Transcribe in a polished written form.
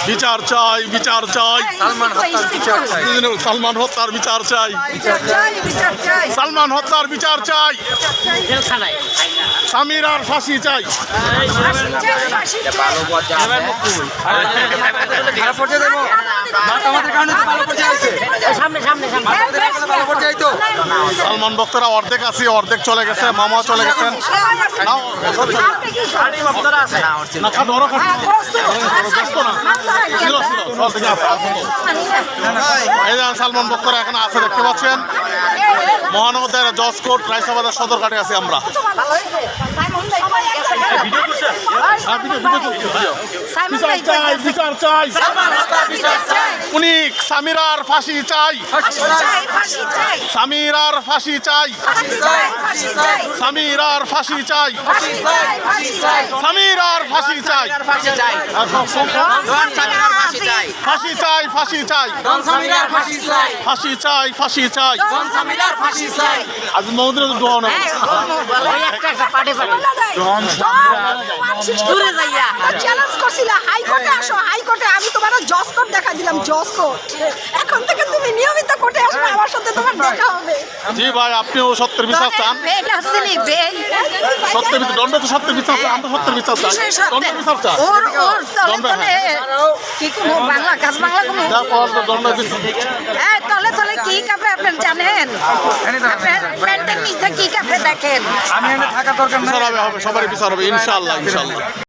বিচার চাই, বিচার চাই। সালমান হত্যার বিচার চাই। সালমান হত্যার বিচার চাই। সামিরার ফাঁসি চাই। সালমান ভক্তরা অর্ধেক আছে, অর্ধেক চলে গেছে, মামা চলে গেছেন। সালমান ভক্তরা এখানে আছে, দেখতে পাচ্ছেন। মহানগর জজ কোর্ট রায়সাবাজার সদরঘাটে আছি আমরা। বিচার চাই। উনি সামিরার ফাঁসি চাই। সামিরার ফাঁসি চাই। সামিরার ফাঁসি চাই। সামিরার ফাঁসি চাই। ফাঁসি চাই, ফাঁসি চাই। ফাঁসি চাই, ফাঁসি চাই। আজ মৌদের দোয়া না চ্যালেঞ্জ করছিল হাইকোর্টে আসো, হাইকোর্টে আমি তোমার জজ কোর্ট দেখা দিলাম, জজ কোর্ট। এখন থেকে তুমি নিয়মিত কোর্টে আসবে, আমার সাথে তোমার দেখা হবে। জি ভাই, আপনিও সত্যের বিচার চান। সত্যের বিচার, দণ্ড তো সত্যের বিচার চান। আমরা সত্যের বিচার চাই, দণ্ড বিচার চাই। কি কোনো বাংলা কাজ বাংলা কোনো দণ্ড তলে তলে কি কাপড়ে আপনার জানেন? প্যান্টের নিচে কি কাপড়ে দেখেন? বিচার হবে, সবারই বিচার হবে ইনশাআল্লাহ, ইনশাআল্লাহ।